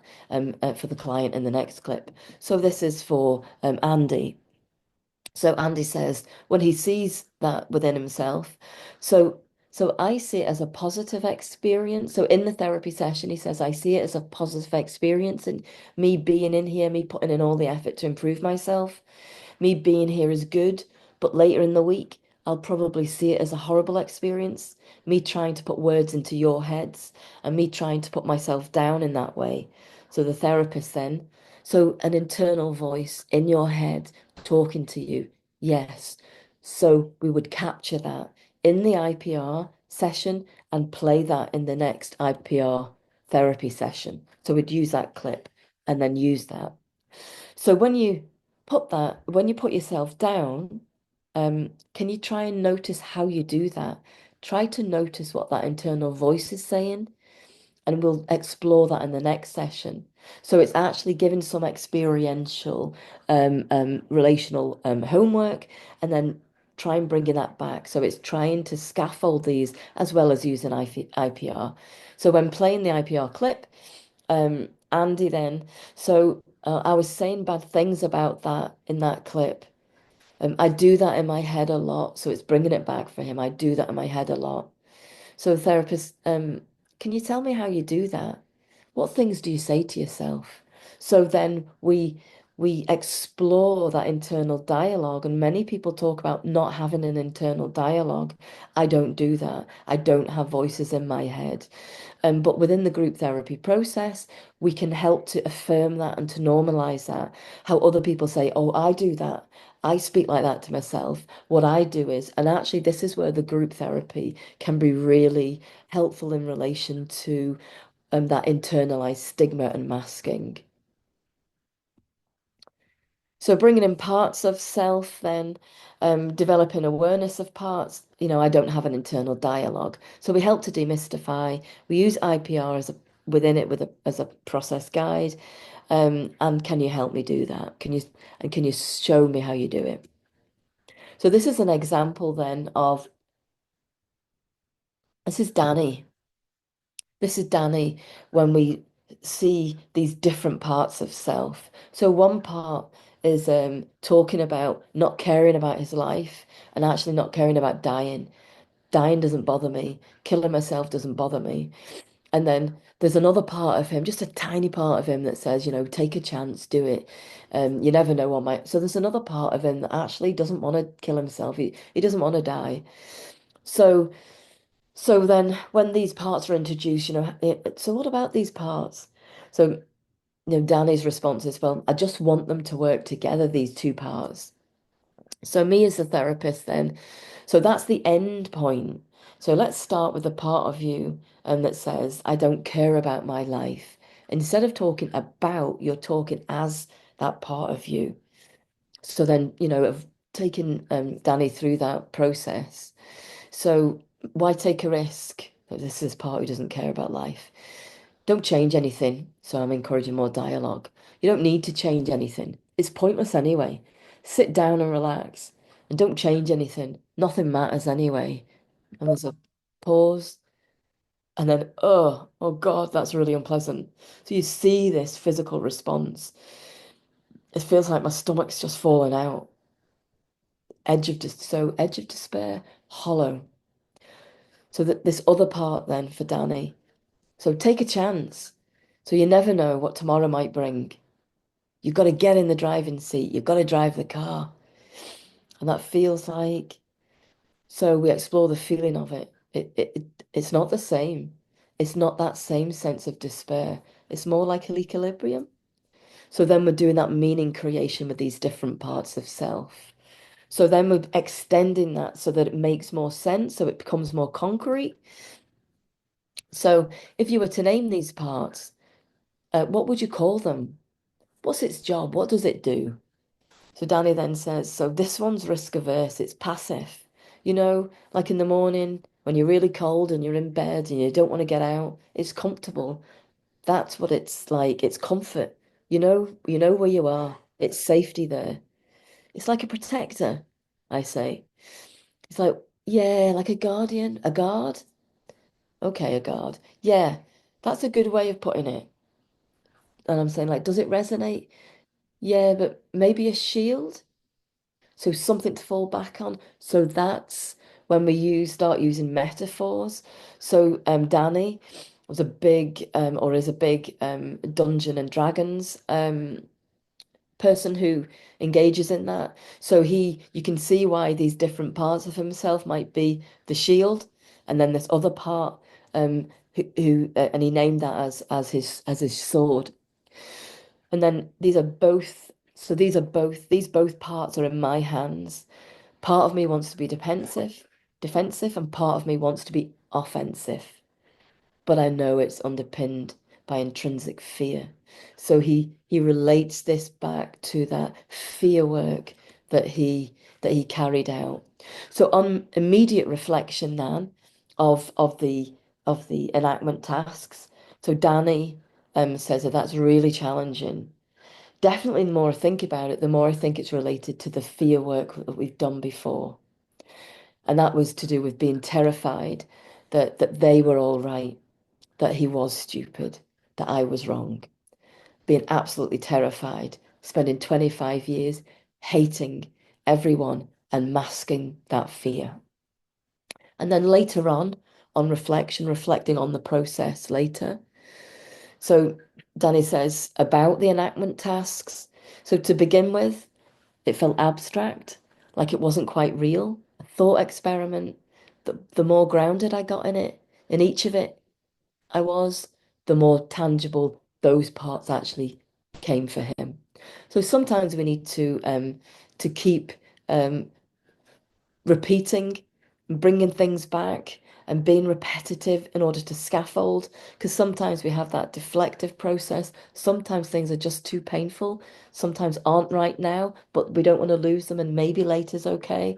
for the client in the next clip. So this is for Andy. So Andy says when he sees that within himself, so so I see it as a positive experience. So in the therapy session, he says, I see it as a positive experience and me being in here, me putting in all the effort to improve myself. Me being here is good, but later in the week, I'll probably see it as a horrible experience. Me trying to put words into your heads and me trying to put myself down in that way. So the therapist then, so an internal voice in your head talking to you. Yes. So we would capture that in the IPR session and play that in the next IPR therapy session. So we'd use that clip and then use that. So when you put yourself down, can you try and notice how you do that? Try to notice what that internal voice is saying, and we'll explore that in the next session. So it's actually giving some experiential, relational homework, and then try and bringing that back. So it's trying to scaffold these as well as using IPR. So when playing the IPR clip, Andy then. So I was saying bad things about that in that clip. I do that in my head a lot, so it's bringing it back for him. I do that in my head a lot. So therapist, can you tell me how you do that? What things do you say to yourself? So then we explore that internal dialogue, and many people talk about not having an internal dialogue. I don't do that. I don't have voices in my head. But within the group therapy process, we can help to affirm that and to normalize that. How other people say, oh, I do that. I speak like that to myself. What I do is, and actually, this is where the group therapy can be really helpful in relation to that internalized stigma and masking. So bringing in parts of self, then developing awareness of parts. I don't have an internal dialogue. So we help to demystify. We use IPR within it as a process guide. And can you help me do that? Can you show me how you do it? So this is an example then of this is Danny. This is Danny when we see these different parts of self. So one part is talking about not caring about his life and actually not caring about dying. Dying doesn't bother me. Killing myself doesn't bother me. And then there's another part of him, just a tiny part of him that says, take a chance, do it. You never know what might. So there's another part of him that actually doesn't want to kill himself. He doesn't want to die. So so then when these parts are introduced, so what about these parts? So, Danny's response is, well, I just want them to work together, these two parts. So me as a therapist then, so that's the end point. So let's start with the part of you that says, I don't care about my life. Instead of talking about, you're talking as that part of you. So then, I've taken Danny through that process. So why take a risk? This is part who doesn't care about life. Don't change anything. So I'm encouraging more dialogue. You don't need to change anything. It's pointless anyway. Sit down and relax and don't change anything. Nothing matters anyway. And there's a pause and then, oh God, that's really unpleasant. So you see this physical response. It feels like my stomach's just falling out. Edge of despair, hollow. So that this other part then for Danny. So take a chance. So you never know what tomorrow might bring. You've got to get in the driving seat. You've got to drive the car. And that feels like, so we explore the feeling of it. It's not the same. It's not that same sense of despair. It's more like an equilibrium. So then we're doing that meaning creation with these different parts of self. So then we're extending that so that it makes more sense, so it becomes more concrete. So if you were to name these parts, what would you call them? What's its job? What does it do? So Danny then says, so this one's risk averse, it's passive. You know, like in the morning when you're really cold and you're in bed and you don't want to get out, it's comfortable. That's what it's like. It's comfort. You know where you are. It's safety there. It's like a protector, I say. It's like, yeah, like a guardian, a guard. Okay, a guard. Yeah, that's a good way of putting it. And I'm saying, like, does it resonate? Yeah, but maybe a shield. So something to fall back on. So that's when start using metaphors. So Danny was a big or is a big Dungeon and Dragons person who engages in that. So you can see why these different parts of himself might be the shield, and then this other part and he named that as his sword. And then these both parts are in my hands. Part of me wants to be defensive, and part of me wants to be offensive. But I know it's underpinned by intrinsic fear. So he relates this back to that fear work that he carried out. So on immediate reflection then of the enactment tasks, so Danny says that that's really challenging. Definitely the more I think about it, the more I think it's related to the fear work that we've done before. And that was to do with being terrified that they were all right, that he was stupid, that I was wrong. Being absolutely terrified, spending 25 years hating everyone and masking that fear. And then later on reflection, reflecting on the process later. So Danny says about the enactment tasks. So to begin with, it felt abstract, like it wasn't quite real. A thought experiment. The more grounded I got in each of it, I was, the more tangible those parts actually came for him. So sometimes we need to keep um, repeating, bringing things back, and being repetitive in order to scaffold. Because sometimes we have that deflective process. Sometimes things are just too painful. Sometimes aren't right now, but we don't want to lose them, and maybe later's okay.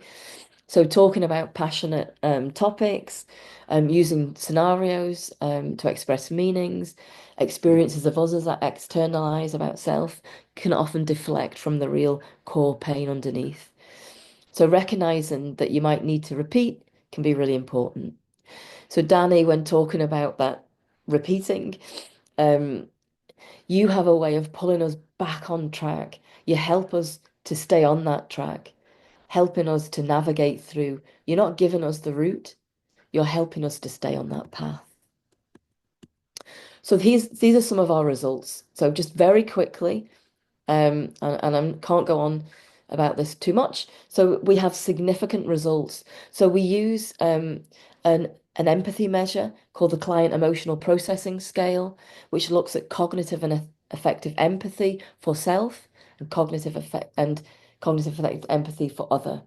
So talking about passionate topics, using scenarios to express meanings, experiences of others that externalize about self can often deflect from the real core pain underneath. So recognizing that you might need to repeat can be really important. So Danny, when talking about that repeating, um, you have a way of pulling us back on track. You help us to stay on that track, helping us to navigate through. You're not giving us the route, you're helping us to stay on that path. So these are some of our results. So just very quickly, and I can't go on about this too much. So we have significant results. So we use an empathy measure called the Client Emotional Processing Scale, which looks at cognitive and effective empathy for self and cognitive effective empathy for other.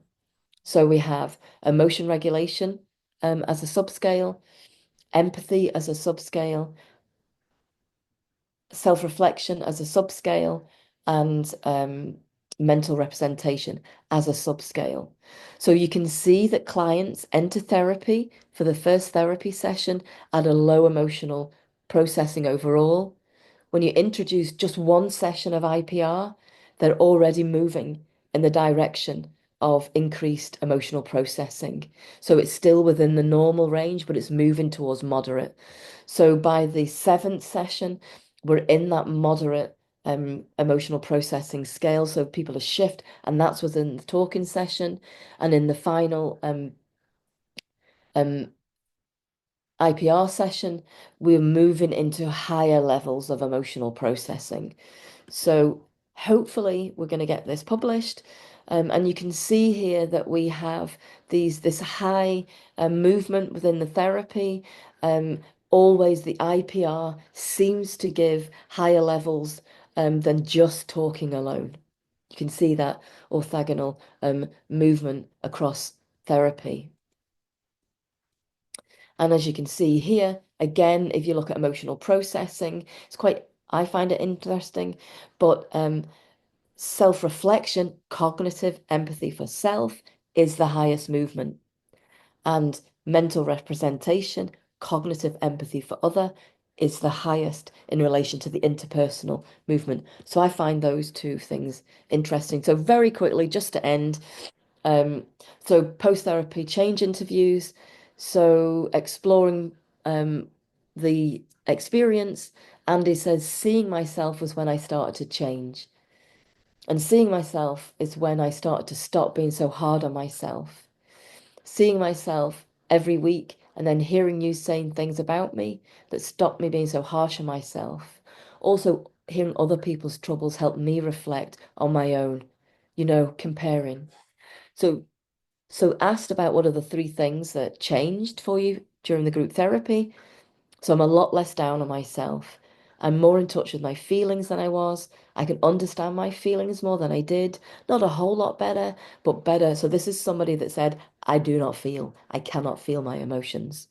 So we have emotion regulation as a subscale, empathy as a subscale, self-reflection as a subscale, and mental representation as a subscale. So you can see that clients enter therapy for the first therapy session at a low emotional processing overall. When you introduce just one session of IPR, they're already moving in the direction of increased emotional processing. So it's still within the normal range, but it's moving towards moderate. So by the seventh session, we're in that moderate emotional processing scale. So people are shift, and that's within the talking session. And in the final um, IPR session, we're moving into higher levels of emotional processing. So hopefully we're going to get this published. And you can see here that we have this high movement within the therapy. Always the IPR seems to give higher levels than just talking alone. You can see that orthogonal movement across therapy. And as you can see here, again, if you look at emotional processing, I find it interesting, but self-reflection, cognitive empathy for self is the highest movement. And mental representation, cognitive empathy for other is the highest in relation to the interpersonal movement. So I find those two things interesting. So very quickly, just to end, um, so post-therapy change interviews, so exploring the experience. Andy says, seeing myself was when I started to change. And seeing myself is when I started to stop being so hard on myself. Seeing myself every week and then hearing you saying things about me that stopped me being so harsh on myself. Also, hearing other people's troubles helped me reflect on my own, comparing. So, so asked about what are the three things that changed for you during the group therapy. So I'm a lot less down on myself. I'm more in touch with my feelings than I was. I can understand my feelings more than I did. Not a whole lot better, but better. So this is somebody that said, I do not feel. I cannot feel my emotions.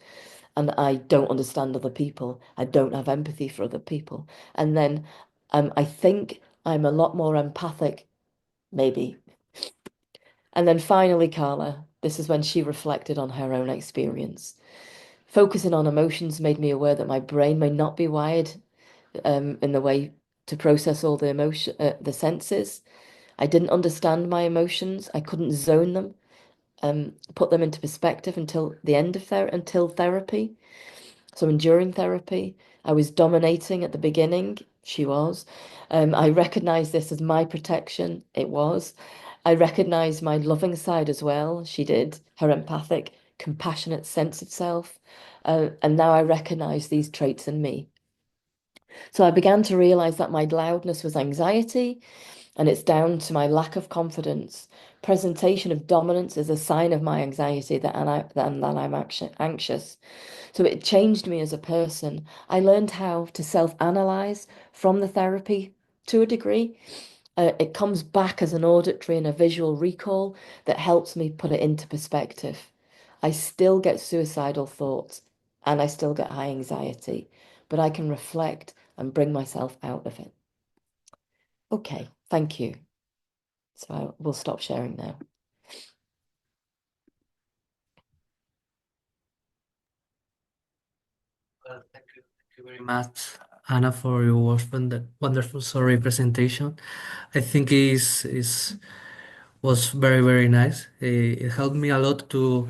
And I don't understand other people. I don't have empathy for other people. And then I think I'm a lot more empathic, maybe. And then finally, Carla, this is when she reflected on her own experience. Focusing on emotions made me aware that my brain may not be wired in the way to process all the senses. I didn't understand my emotions. I couldn't zone them, put them into perspective until the end of until therapy. So enduring therapy, I was dominating at the beginning. She was. I recognized this as my protection. It was. I recognized my loving side as well. She did. Her empathic, compassionate sense of self. And now I recognize these traits in me. So I began to realize that my loudness was anxiety, and it's down to my lack of confidence. Presentation of dominance is a sign of my anxiety that I'm anxious. So it changed me as a person. I learned how to self-analyze from the therapy to a degree. It comes back as an auditory and a visual recall that helps me put it into perspective. I still get suicidal thoughts and I still get high anxiety, but I can reflect and bring myself out of it. Okay, thank you. So I will stop sharing now. Well, thank you very much, Anna, for your wonderful, sorry, presentation. I think is was very very nice. It helped me a lot to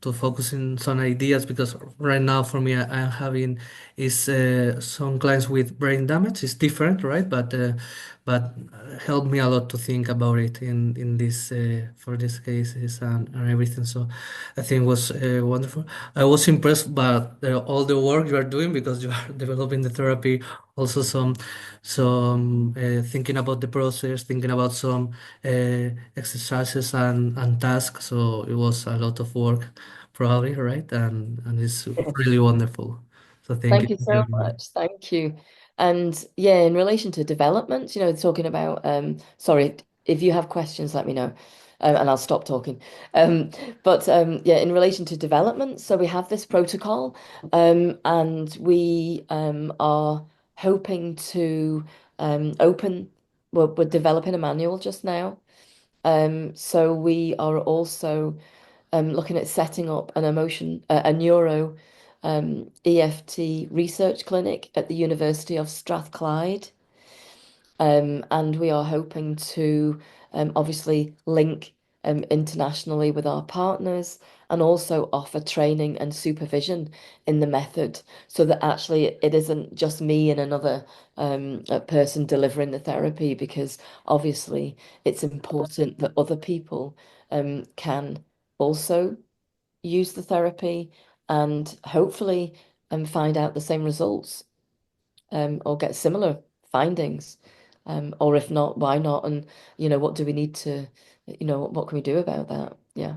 to focus in some ideas because right now for me I'm having is some clients with brain damage. It's different, right? But helped me a lot to think about it in this for these cases and everything. So I think it was wonderful. I was impressed by all the work you are doing because you are developing the therapy. Also some thinking about the process, thinking about some exercises and tasks. So it was a lot of work, probably, right? And it's really wonderful. So thank you Thank you very so much. much. Thank you. And yeah, in relation to development, talking about, sorry, if you have questions, let me know, and I'll stop talking. Yeah, in relation to development, so we have this protocol, and we are hoping to we're developing a manual just now. So we are also looking at setting up a neuro EFT research clinic at the University of Strathclyde. And we are hoping to obviously link internationally with our partners and also offer training and supervision in the method so that actually it isn't just me and another person delivering the therapy, because obviously it's important that other people can also use the therapy and hopefully find out the same results, or get similar findings. Or if not, why not? And, what do we need to, what can we do about that? Yeah.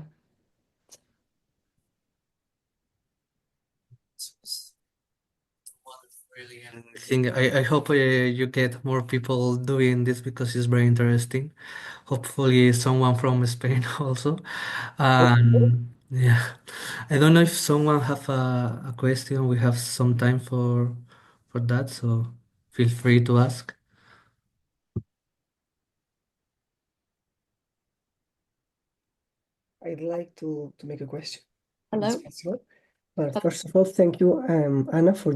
It's wonderful, really. I think I hope you get more people doing this because it's very interesting. Hopefully, someone from Spain also. Yeah, I don't know if someone have a question. We have some time for that, so feel free to ask. I'd like to make a question, if it's Hello. possible. But first of all, thank you, Anna, for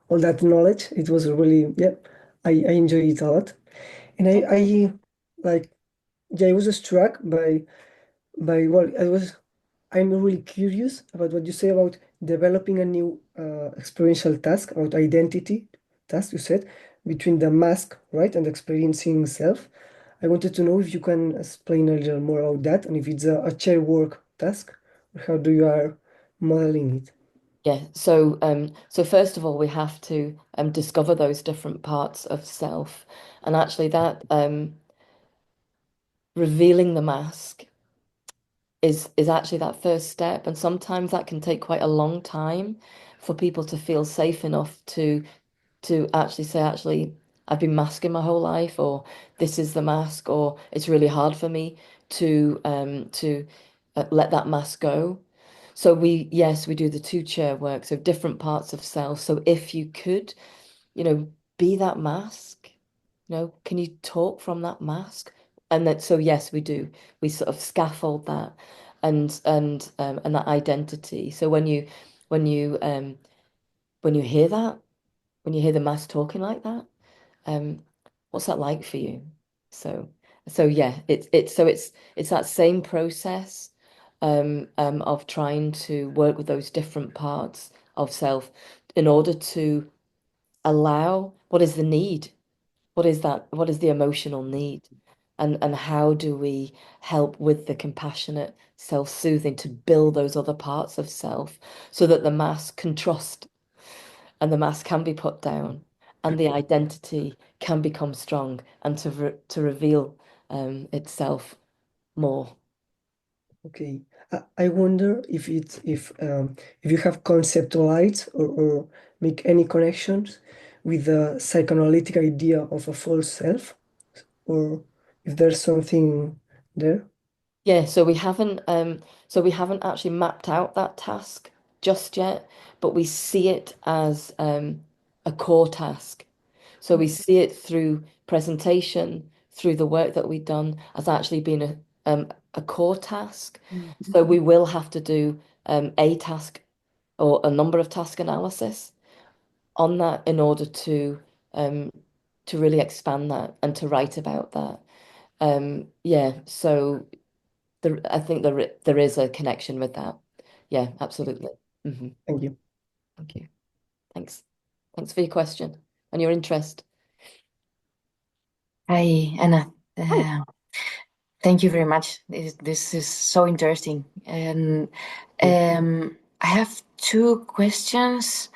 all that knowledge. It was really, yeah, I enjoyed it a lot. And I like, yeah, I was struck well, I'm really curious about what you say about developing a new experiential task about identity task, you said, between the mask, right, and experiencing self. I wanted to know if you can explain a little more about that and if it's a chair work task or how do you are modeling it. Yeah. So first of all, we have to discover those different parts of self, and actually that revealing the mask is actually that first step, and sometimes that can take quite a long time for people to feel safe enough to actually say, actually, I've been masking my whole life, or this is the mask, or it's really hard for me to let that mask go. So yes, we do the two chair work, so different parts of self. So if you could, be that mask, can you talk from that mask? And that, so yes, we do. We sort of scaffold that and that identity. So when you when you hear that, when you hear the mask talking like that, um, what's that like for you? So so yeah, it's that same process of trying to work with those different parts of self in order to allow what is the need, what is that, what is the emotional need, and how do we help with the compassionate self-soothing to build those other parts of self so that the mask can trust and the mask can be put down and the identity can become strong and to reveal itself more. Okay. I wonder if you have conceptualized or make any connections with the psychoanalytic idea of a false self, or if there's something there. Yeah, so we haven't actually mapped out that task just yet, but we see it as a core task. So we see it through presentation, through the work that we've done as actually being a core task. Mm. So we will have to do a task or a number of task analysis on that in order um, to really expand that and to write about that. Yeah, so I think there is a connection with that. Yeah, absolutely. Hmm. Thank you. Thank you. Thanks. Thanks for your question and your interest. Hi, Anna. Hi. Thank you very much. This is so interesting. And Mm. I have two questions.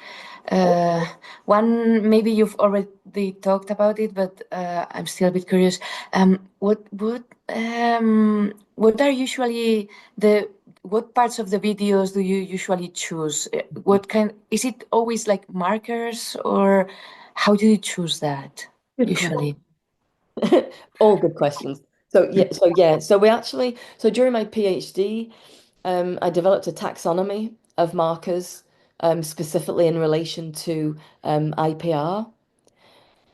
Uh, One, maybe you've already talked about it, but I'm still a bit curious. What are usually what parts of the videos do you usually choose? What kind, is it always like markers, or how do you choose that Good question. usually? All good questions. So we actually, so during my PhD, I developed a taxonomy of markers, specifically in relation to IPR,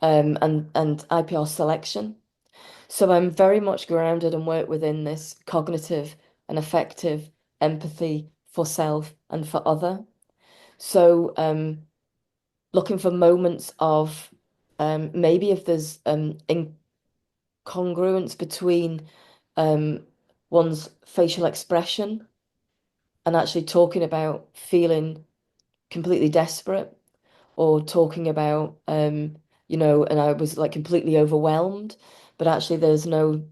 and IPR selection. So I'm very much grounded and work within this cognitive and affective empathy for self and for other. So looking for moments of maybe if there's incongruence between um, one's facial expression and actually talking about feeling completely desperate or talking about and I was like completely overwhelmed, but actually there's no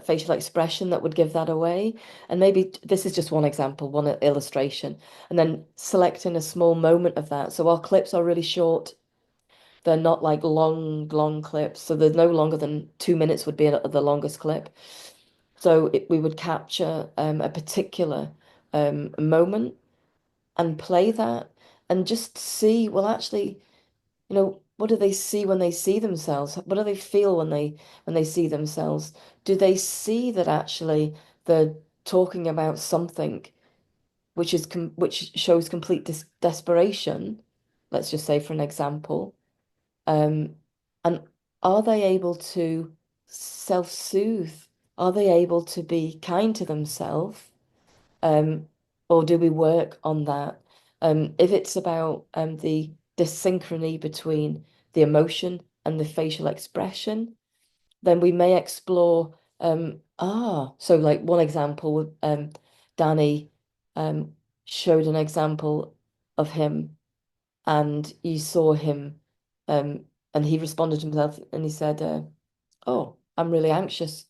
facial expression that would give that away. And maybe this is just one example, one illustration, and then selecting a small moment of that. So our clips are really short. They're not like long clips. So they're no longer than 2 minutes would be the longest clip. So we would capture a particular moment and play that and just see, well, actually, what do they see when they see themselves? What do they feel when they see themselves? Do they see that actually they're talking about something which shows complete desperation? Let's just say, for an example. And are they able to self-soothe? Are they able to be kind to themselves? Um, or do we work on that? If it's about the dyssynchrony between the emotion and the facial expression, then we may explore so like one example, Danny showed an example of him, and you saw him, and he responded to himself and he said, oh, I'm really anxious.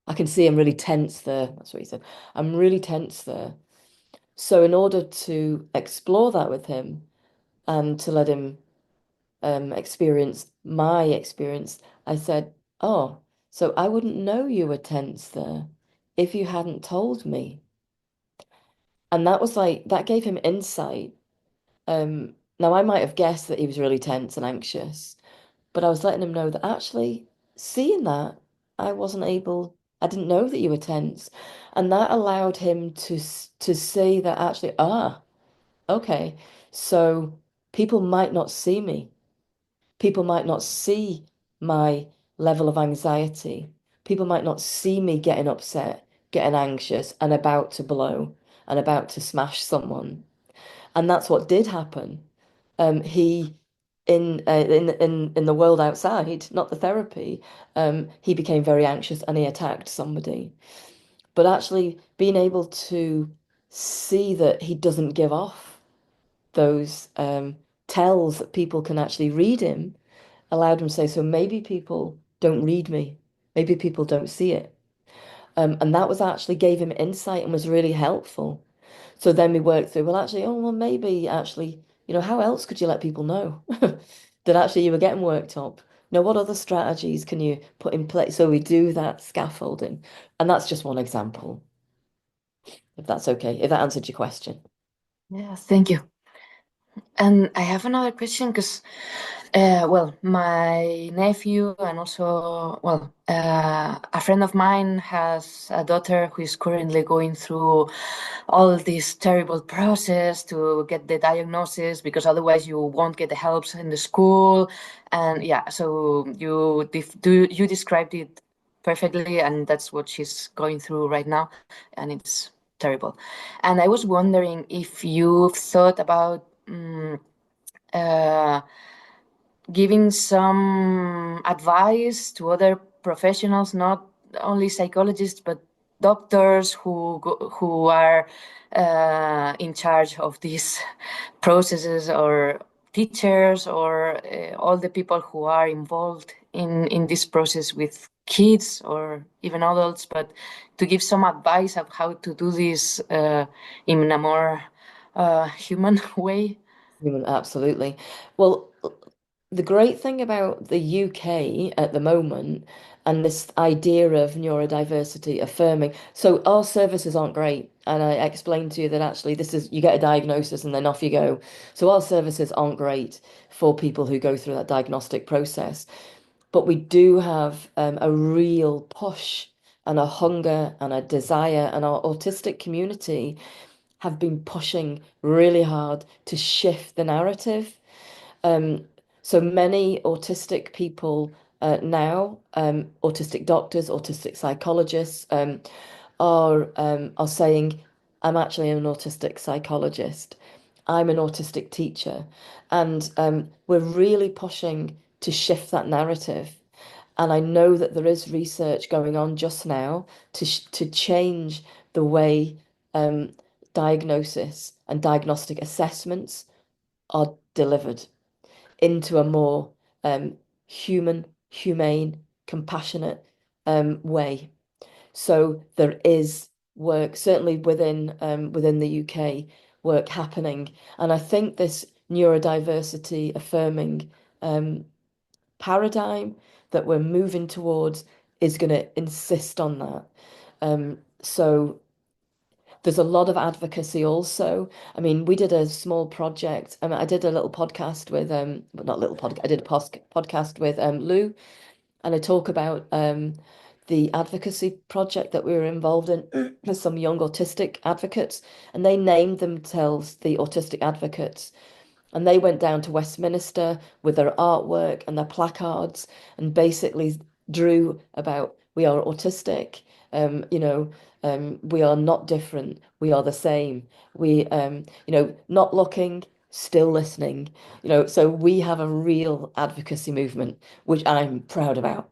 I can see I'm really tense there. That's what he said. I'm really tense there. So in order to explore that with him and to let him experience my experience, I said, oh, so I wouldn't know you were tense there if you hadn't told me. And that was like, that gave him insight. Now I might have guessed that he was really tense and anxious, but I was letting him know that actually seeing that, I didn't know that you were tense. And that allowed him to see that actually, okay, so people might not see me. People might not see my level of anxiety. People might not see me getting upset, getting anxious, and about to blow and about to smash someone. And that's what did happen. He in the world outside, not the therapy, he became very anxious and he attacked somebody. But actually being able to see that he doesn't give off those tells that people can actually read him allowed him to say, so maybe people don't read me, maybe people don't see it. And that was actually gave him insight and was really helpful. So then we worked through, well, actually, oh, well, maybe actually, how else could you let people know that actually you were getting worked up? What other strategies can you put in place? So we do that scaffolding. And that's just one example, if that's okay, if that answered your question. Yeah, thank you. And I have another question because, well, my nephew and also, well, a friend of mine has a daughter who is currently going through all this terrible process to get the diagnosis because otherwise you won't get the help in the school. And yeah, so you described it perfectly, and that's what she's going through right now, and it's terrible. And I was wondering if you've thought about uh, giving some advice to other professionals, not only psychologists, but doctors who are in charge of these processes, or teachers, or all the people who are involved in this process with kids or even adults, but to give some advice of how to do this in a more human way. Absolutely. Well, the great thing about the UK at the moment and this idea of neurodiversity affirming, so our services aren't great. And I explained to you that actually this is, you get a diagnosis and then off you go. So our services aren't great for people who go through that diagnostic process. But we do have a real push and a hunger and a desire, and our autistic community have been pushing really hard to shift the narrative. So many autistic people now, autistic doctors, autistic psychologists, are saying, "I'm actually an autistic psychologist. I'm an autistic teacher," and we're really pushing to shift that narrative. And I know that there is research going on just now to change the way diagnosis and diagnostic assessments are delivered into a more human, humane, compassionate way. So there is work, certainly within the UK, work happening, and I think this neurodiversity affirming paradigm that we're moving towards is going to insist on that. So There's a lot of advocacy also. I mean, we did a small project. I did a little podcast with but not little podcast. I did a podcast with Lou, and I talk about the advocacy project that we were involved in with some young autistic advocates, and they named themselves the Autistic Advocates. And they went down to Westminster with their artwork and their placards and basically drew about we are autistic, we are not different, we are the same. We, not looking, still listening, so we have a real advocacy movement, which I'm proud about.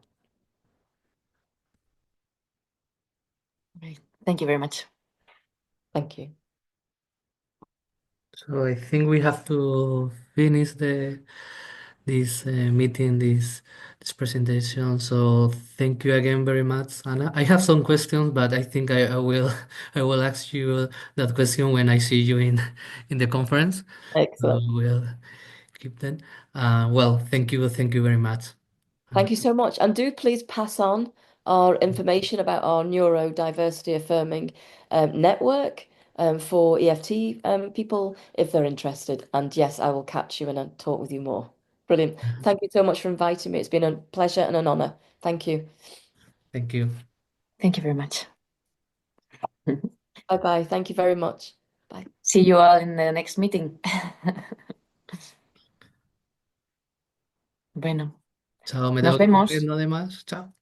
Great. Thank you very much. Thank you. So I think we have to finish this meeting, this presentation. So thank you again very much, Anna. I have some questions, but I think I will I will ask you that question when I see you in the conference. So Excellent. we'll keep them. Well, thank you very much. Thank you so much. And do please pass on our information about our neurodiversity affirming network for EFT people if they're interested. And yes, I will catch you and talk with you more. Brilliant. Thank you so much for inviting me. It's been a pleasure and an honor. Thank you. Thank you. Thank you very much. Bye bye. Thank you very much. Bye. See you all in the next meeting. Bueno, Chao, me nos tengo que vemos. ir, no de más. Chao.